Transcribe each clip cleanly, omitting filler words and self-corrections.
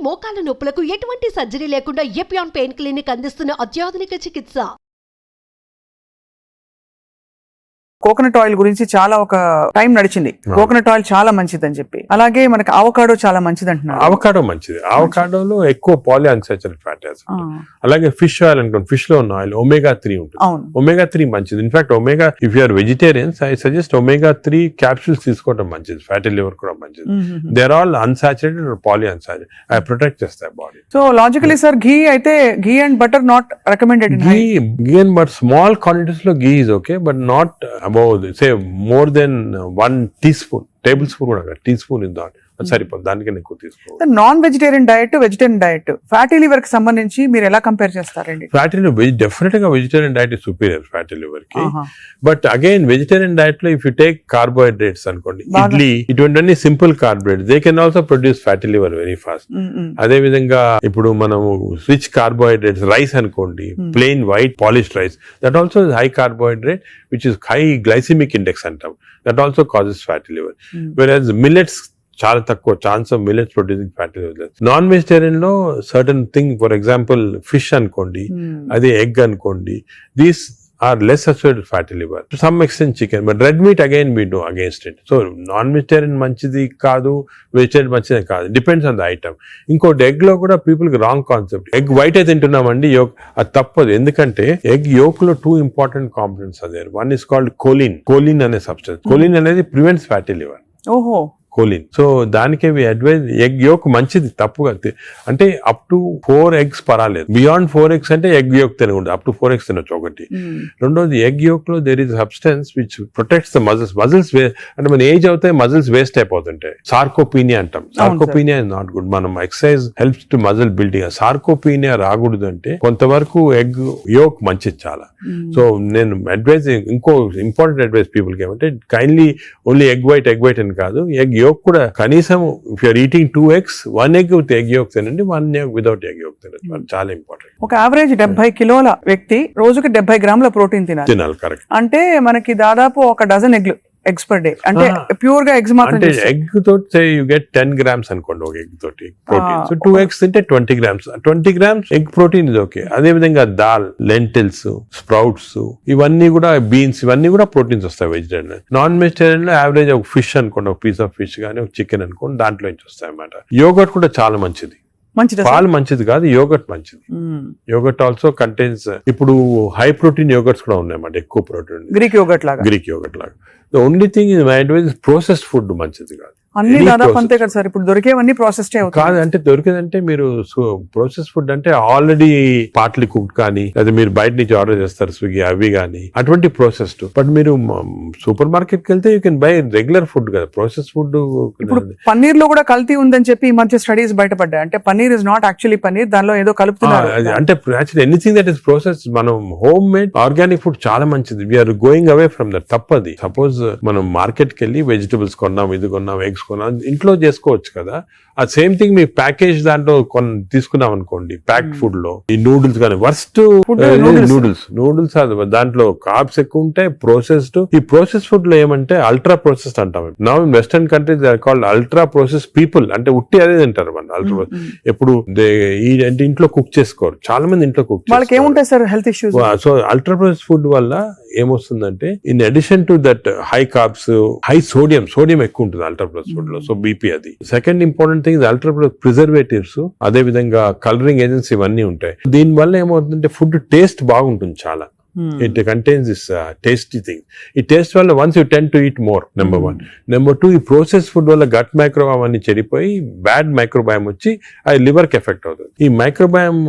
మోకాల నొప్పులకు ఎటువంటి సర్జరీ లేకుండా ఎపియాన్ పెయిన్ క్లినిక్ అందిస్తున్న అత్యాధునిక చికిత్స. కోకోనట్ ఆయిల్ గురించి చాలా ఒక టైం నడిచింది. కోకోనట్ ఆయిల్ చాలా మంచిది అని చెప్పి, అలాగే మనకి అవకాడో చాలా మంచిది అంటున్నారు. అవకాడో మంచిది. అవకాడోలో ఎక్కువ పాలీ అన్సాచురేటెడ్ ఫ్యాటీ యాసిడ్. అలాగే ఫిష్ ఆయిల్ అనుకోండి, ఫిష్ లో ఉన్న ఆయిల్ omega-3 ఉంటుంది. omega-3 మంచిది. In fact omega, if you are vegetarians, I suggest omega-3 capsules తీసుకోవడం మంచిది. ఫ్యాటీ లివర్ కూడా మంచిది. They are all unsaturated or poly unsaturated. I protect చేస్తాయి body. So logically sir, ghee అయితే ghee and butter not recommended. Ghee and but small quantities లో ghee is okay, but not above say more than 1 teaspoon, tablespoon కూడా teaspoon is not సరిపోదు. దానికన్నా ఎక్కువ తీసుకోవాలి. Non vegetarian diet, vegetarian diet, fatty liver కి సంబంధించి మీరు ఎలా కంపేర్ చేస్తారండి? ఫ్యాటీ లివర్ డెఫినెట్ గా vegetarian diet superior fatty liver కి. బట్ అగైన్ వెజిటేరియన్ డయట్ లో ఇఫ్ యూ టేక్ కార్బోహైడ్రేట్స్ అనుకోండి, ఇడ్లీ, ఇటువంటి simple carbohydrates, they can also produce fatty liver very fast. అదే విధంగా ఇప్పుడు మనము రిచ్ కార్బోహైడ్రేట్స్, రైస్ అనుకోండి, plain white polished rice, that also is high carbohydrate which is high glycemic index అంటాం. That also causes fatty liver. Whereas millets చాలా తక్కువ chance of millets producing fatty liver. Non vegetarian లో certain thing, for example fish అనుకోండి, అదే egg అనుకోండి, these are less associated fatty liver. To some extent chicken, but red meat again we do against it. So non-vegetarian manchidi kaadu, vegetarian manchidi kaadu. Depends on the item. Inkoti egg lo kuda people ki wrong concept. Egg white అయితే తింటున్నామండి, yolk అది తప్పదు. ఎందుకంటే egg yolk లో 2 important components are there. One is called choline. Choline అనే substance. Choline అనేది prevents fatty liver. ఓహో, choline. So దానికే we advise egg yolk మంచిది, తప్పుగా అంటే అప్ టు 4 eggs పర్వాలేదు. బియాండ్ 4 eggs అంటే ఎగ్ యోక్ తినకూడదు. అప్ టు 4 eggs తినొచ్చు ఒకటి. రెండోది ఎగ్ యోక్ లో there is substance which protects the muscles అంటే మన ఏజ్ అవుతాయి, మజిల్స్ వేస్ట్ అయిపోతుంటాయి. సార్కోపీనియా అంటాం. Sarcopenia is not good. మనం exercise helps to muscle building. Sarcopenia రాకూడదు అంటే కొంతవరకు ఎగ్ యోక్ మంచిది చాలా. సో నేను అడ్వైజ్, ఇంకో ఇంపార్టెంట్ అడ్వైజ్ పీపుల్ కి ఏమంటే, కైండ్లీ ఓన్లీ ఎగ్ వైట్ అని కాదు, ఎగ్ yolk కూడా కనీసం if you are eating 2 eggs, 1 egg with egg yolk తినండి, 1 egg వితౌట్ ఎగ్ yolk తినండి. చాలా ఇంపార్టెంట్. ఒక యావరేజ్ 70 కిలోల వ్యక్తి రోజుకి 70 గ్రాముల ప్రోటీన్ తినాలి. కరెక్ట్. అంటే మనకి దాదాపు 1 డజన్ ఎగ్స్ పర్ డే. అంటే ప్యూర్ గా ఎగ్స్ మాత్రం. అంటే ఎగ్ తోటి యు గెట్ 10 grams అనుకోండి ఒక ఎగ్ తోటి ప్రోటీన్. సో 2 eggs తింటే 20 grams. 20 grams ఎగ్ ప్రోటీన్ ఇది ఓకే. అదే విధంగా దాల్, లెంటిల్స్, స్ప్రౌట్స్, ఇవన్నీ కూడా, బీన్స్, ఇవన్నీ కూడా ప్రోటీన్స్ వస్తాయి వెజిటేరియన్. నాన్ వెజిటేరియన్ లో యావరేజ్ ఒక ఫిష్ అనుకోండి, ఒక పీస్ ఆఫ్ ఫిష్ కానీ ఒక చికెన్ అనుకోండి, దాంట్లో నుంచి వస్తాయి అన్నమాట. యోగర్ట్ కూడా చాలా మంచిది. పాలు మంచిది కాదు, యోగర్ట్ మంచిది. యోగర్ట్ ఆల్సో కంటైన్స్, ఇప్పుడు హై ప్రోటీన్ యోగర్ట్స్ కూడా ఉన్నాయన్నమాట, ఎక్కువ ప్రోటీన్. గ్రీక్ యోగర్ట్ లాగా. The only thing is my advice is processed food మంచిది కాదు. అన్ని దాదాపు అంతే కదా సార్. ఇప్పుడు దొరికేవన్నీ ప్రాసెస్డ్ కాదు. అంటే దొరికేదంటే మీరు ప్రాసెస్ ఫుడ్ అంటే ఆల్రెడీ పార్ట్లీ కుక్డ్ కానీ, లేదా మీరు బయట నుంచి ఆర్డర్ చేస్తారు స్విగ్గీ, అవి కానీ, అటువంటి ప్రాసెస్డ్. బట్ మీరు సూపర్ మార్కెట్ కి వెళ్తే you can buy regular food కదా. Process food. ఇప్పుడు పన్నీర్ లో కూడా కల్తీ ఉందని చెప్పి ఈ మధ్య స్టడీస్ బయటపడ్డాయి. అంటే paneer is not actually paneer, దానిలో ఏదో కలుపుతున్నారు. అంటే actually anything that is process, మనం హోమ్ మేడ్ ఆర్గానిక్ ఫుడ్ చాలా మంచిది. We're going away from that. తప్పది. సపోజ్ మనం మార్కెట్ కి వెళ్ళి వెజిటబుల్స్ కొన్నాం, ఇది కొన్నాం, ఎగ్స్ కొన్నాం, ఇంట్లో చేసుకోవచ్చు కదా. ఆ సేమ్ థింగ్ మీ ప్యాకేజ్ దాంట్లో తీసుకున్నాం అనుకోండి, ప్యాక్డ్ ఫుడ్ లో ఈ నూడిల్స్ కానీ, వర్స్ట్ నూడిల్స్ దాంట్లో కార్బ్స్ ఎక్కువ ఉంటాయి, ప్రాసెస్డ్. ఈ ప్రాసెస్ ఫుడ్ లో ఏమంటే అల్ట్రా ప్రాసెస్డ్ అంటాం. Now in western countries they are called ultra process people. అంటే ఉట్టి అదే తింటారు మన అల్ట్రా. ఎప్పుడు అంటే ఇంట్లో కుక్ చేసుకోరు చాలా మంది. ఇంట్లో కుక్ ఏముంటాయి sir health issues. So ultra process food వల్ల ఏమొస్తుందంటే, in addition to that high carbs, high sodium ఎక్కువ ఉంటుంది అల్ట్రా ప్రాసెస్ ఫుడ్ లో. సో బీపీ అది. Second important thing ultra preservatives, అదే విధంగా కలరింగ్ ఏజెంట్స్, ఇవన్నీ ఉంటాయి. దీని వల్ల ఏమవుతుందంటే ఫుడ్ టేస్ట్ బాగుంటుంది చాలా. It contains this tasty thing. ఈ టేస్ట్ వల్ల once you tend to eat more, number 1. Number 2, ఈ ప్రాసెస్ ఫుడ్ వల్ల గట్ మైక్రోబయామ్ అన్ని చెడిపోయి బ్యాడ్ మైక్రోబయామ్ వచ్చి అది లివర్ కి ఎఫెక్ట్ అవుతుంది. ఈ మైక్రోబయామ్,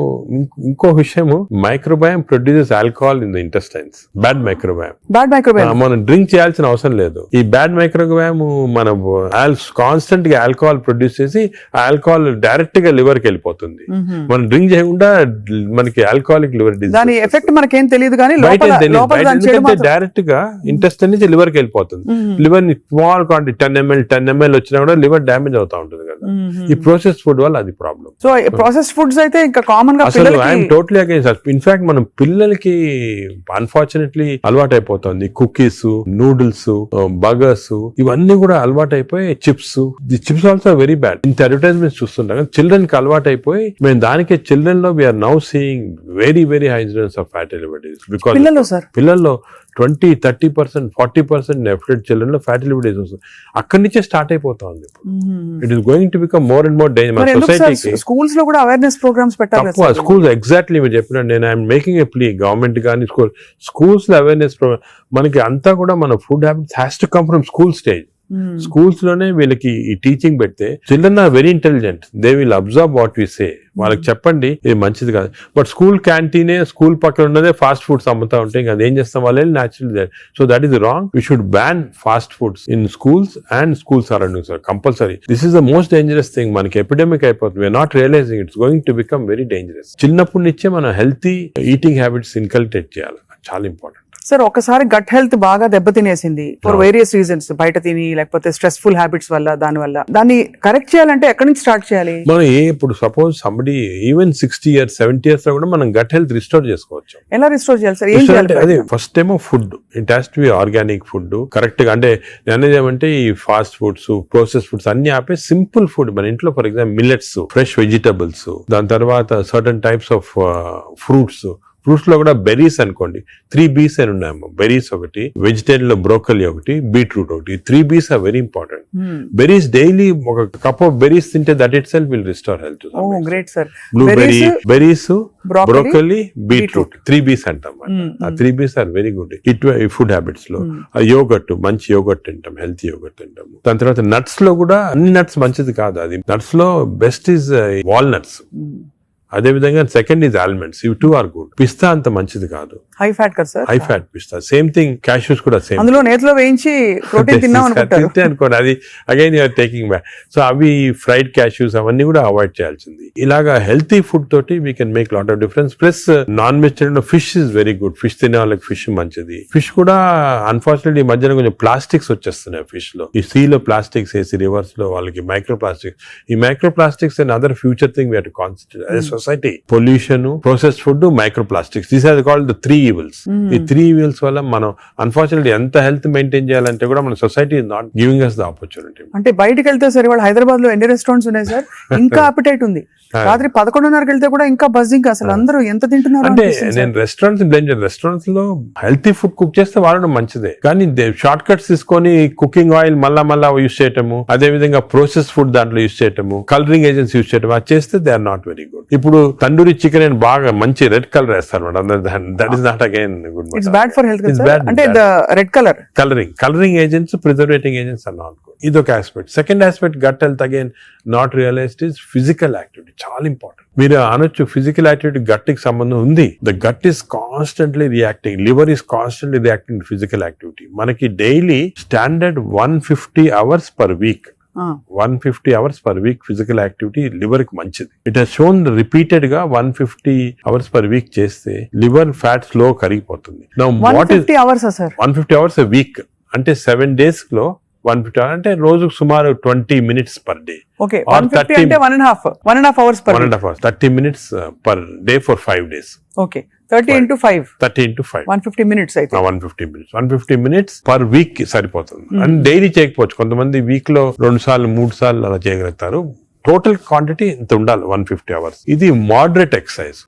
ఇంకో విషయము, microbiome produces alcohol in the intestines. Bad microbiome మనం డ్రింక్ చేయాల్సిన అవసరం లేదు. ఈ బ్యాడ్ మైక్రోబయామ్ మన కాన్స్టెంట్ గా ఆల్కహాల్ ప్రొడ్యూస్ చేసి ఆ ఆల్కహాల్ డైరెక్ట్ గా లివర్ కి వెళ్ళిపోతుంది. మనం డ్రింక్ చేయకుండా మనకి ఆల్కహాలిక్ లివర్ డిసీజ్. దాని ఎఫెక్ట్ మనకేం తెలియదు కానీ లోపల లోపల దాని చెడు ఎందుకంటే మాత్రం- డైరెక్ట్ గా ఇంటెస్టైన్ నుంచి లివర్ కి వెళ్ళిపోతుంది. లివర్ స్మాల్ క్వాంటిటీ 10 ml వచ్చినా కూడా లివర్ డ్యామేజ్ అవుతా ఉంటుంది కదా. ఈ ప్రాసెస్ ఫుడ్ వల్ల అది ప్రాబ్లం. సో ప్రాసెస్ ఫుడ్స్ అయితే ఇంకా కామన్ గా అసలు పిల్లలకి ఐఎమ్ టోటలీ అగైన్స్. ఇన్ఫాక్ట్ మనం పిల్లలకి అన్ఫార్చునేట్లీ అలవాటు అయిపోతుంది. కుకీస్, నూడిల్స్, బర్గర్స్ ఇవన్నీ కూడా అలవాటు అయిపోయి chips. The chips also very bad. ఇంత అడ్వర్టైజ్మెంట్స్ చూస్తుంటాం. చిల్డ్రన్ కి అలవాటు అయిపోయి మేము దానికే చిల్డ్రన్ లో we're now seeing very very high incidence of fatty liver disease. Because పిల్లలు సార్ పిల్లల్లో 20-30%, 40% ఎఫ్లెట్ చిల్డ్రన్ లో ఫ్యాటీ లివర్ డిసీజ్ వస్తుంది. అక్కడి నుంచే స్టార్ట్ అయిపోతా ఉంది. It is going to become more and more danger. మన సొసైటీకి స్కూల్స్ లో కూడా అవేర్నెస్ ప్రోగ్రామ్స్ పెట్టాలి తక్కువ. స్కూల్స్ ఎగ్జాక్ట్లీ మీరు చెప్పినట్టు నేను I'm making a plea government కానీ స్కూల్స్ లో అవేర్నెస్ ప్రోగ్రామ్. మనకి అంతా కూడా మన food habits has to come from school stage. Schools లోనే వీళ్ళకి ఈ టీచింగ్ పెడితే children are very intelligent. They will observe what we say. వాళ్ళకి చెప్పండి ఇది మంచిది కాదు. బట్ స్కూల్ క్యాంటీనే స్కూల్ పక్కన ఉన్నదే ఫాస్ట్ ఫుడ్స్ అమ్ముతా ఉంటే ఇంకా అదేం చేస్తాం వాళ్ళు natural. So that is wrong. We should ban fast foods in schools and school surroundings compulsory. This is the most dangerous thing. మనకి ఎపిడమిక్ అయిపోతుంది. We're not realising it's going to become very dangerous. చిన్నప్పటి నుంచే మనం healthy eating habits inculcate చేయాలి. చాలా important. Sir ఒకసారి gut health బాగా దెబ్బతినేసింది ఫర్ వేరియస్ రీజన్స్, బయట తిని లేకపోతే స్ట్రెస్ఫుల్ హ్యాబిట్స్ వల్ల, దాన్ని కరెక్ట్ చేయాలంటే ఎక్కడి నుంచి స్టార్ట్ చేయాలి? మనం ఇప్పుడు suppose somebody even 60 years 70 years లో కూడా మనం గట్ హెల్త్ రిస్టోర్ చేసుకోవచ్చు. ఎలా రిస్టోర్ చేయాలి సార్? ఏం చేయాలి? అదే ఫస్ట్ ఏమో food. It has to be organic food correct గా. అంటే అనేది ఏమంటే ఈ ఫాస్ట్ ఫుడ్స్, ప్రాసెస్ ఫుడ్స్ అన్ని ఆపే సింపుల్ ఫుడ్ మన ఇంట్లో. For example millets, fresh vegetables, దాని తర్వాత certain types of fruits. Fruits లో కూడా బెర్రీస్ అనుకోండి, 3 Bs అని ఉన్నాయమ్మా. బెర్రీస్ ఒకటి, వెజిటేరియన్ లో బ్రోకలీ ఒకటి, బీట్రూట్ ఒకటి. 3 Bs are very important. Berries daily ఒక కప్ ఆఫ్ బెర్రీస్ తింటే that itself will restore health. Oh great sir. Blueberry, berries, broccoli, broccoli, beetroot. 3 Bs అంటాం. ఆ 3 Bs ఆర్ వెరీ గుడ్ ఈ food habits లో. Yogurt, మంచి yogurt తింటాం, healthy yogurt తింటాం. దాని తర్వాత నట్స్ లో కూడా అన్ని నట్స్ మంచిది కాదు. అది నట్స్ లో బెస్ట్ ఈజ్ వాల్నట్స్. అదే విధంగా సెకండ్ ఈజ్ ఆల్మండ్స్. ఇవి 2 ఆర్ గుడ్. పిస్తా అంత మంచిది కాదు, హై ఫ్యాట్ కదా సార్. హై ఫ్యాట్ పిస్తా. సేమ్ థింగ్ క్యాష్యూస్ కూడా సేమ్. అందులో నేతిలో వేయించి ప్రోటీన్ తిన్నాం అనుకుంటారు. అనుకోండి అది again you are taking back. So అవి ఫ్రైడ్ క్యాష్యూస్ అవన్నీ కూడా అవాయిడ్ చేయాల్సింది. ఇలాగా హెల్తీ ఫుడ్ తోటి we can make lot of difference. Plus non vegetarian లో fish is very good. Fish తినే వాళ్ళకి ఫిష్ మంచిది. ఫిష్ కూడా అన్ఫార్చునేట్లీ ఈ మధ్యన కొంచెం ప్లాస్టిక్స్ వచ్చేస్తున్నాయి ఫిష్ లో. ఈ సీ లో ప్లాస్టిక్స్ వేసి రివర్స్ లో వాళ్ళకి మైక్రో ప్లాస్టిక్స్. ఈ microplastics and other future thing we have to concentrate as a society. Pollution, process food, microplastics. These are called the 3 evils. ఈ 3 evils వల్ల మనం అన్ఫార్చునేట్లీ ఎంత హెల్త్ మెయింటైన్ చేయాలంటే కూడా మన society is not giving us the opportunity. అంటే బయటకు వెళ్తే సార్ ఇవాళ హైదరాబాద్ లో ఎన్ని రెస్టారెంట్స్ ఉన్నాయి సార్? ఇంకా అపిటైట్ ఉంది. రాత్రి 11:30కి వెళ్తే కూడా ఇంకా బజ్జింగ్. అసలు అందరూ ఎంత తింటున్నారు అంటే నేను రెస్టారెంట్స్ లో హెల్తీ ఫుడ్ కుక్ చేస్తే వాడడం మంచిదే. కానీ షార్ట్ కట్స్ తీసుకొని కుకింగ్ ఆయిల్ మళ్ళా యూస్ చేయటము, అదే విధంగా ప్రాసెస్ ఫుడ్ దాంట్లో యూస్ చేయటము, కలరింగ్ ఏజెంట్స్ యూస్ చేయటం, అది చేస్తే they are not very good. ఇప్పుడు తందూరి చికెన్ అని బాగా మంచి రెడ్ కలర్ వేస్తారు. That is not again good. It's bad for health. అంటే the red colour colouring agents, preserving agents are not good. ఇది ఒక aspect. Second aspect gut health again not realised is physical activity. చాలా important. మీరు అనొచ్చు physical activity gut కి సంబంధం ఉంది. The gut is constantly reacting, liver is constantly reacting to physical activity. మనకి daily standard 150 hours per week. 150 hours per week physical activity liver కి మంచిది. It has shown repeated గా 150 hours per week చేస్తే liver fat slow కరిగిపోతుంది. 150 hours sir? 150 hours a week అంటే 7 days లో 150 hours అంటే రోజుకు సుమారు 20 minutes per day. ఓకే, 150 అంటే 1.5 hours per 1.5 hours, 30 minutes per day for 5 days. Okay, 30 into 5 150 minutes అయితే 150 minutes per week సరిపోతుంది. అండ్ డైలీ చేయకపోవచ్చు. కొంతమంది వీక్ లో 2 సార్లు 3 సార్లు అలా చేయగలుగుతారు. టోటల్ క్వాంటిటీ ఇంత ఉండాలి 150 hours. ఇది మోడరేట్ ఎక్సర్సైజ్.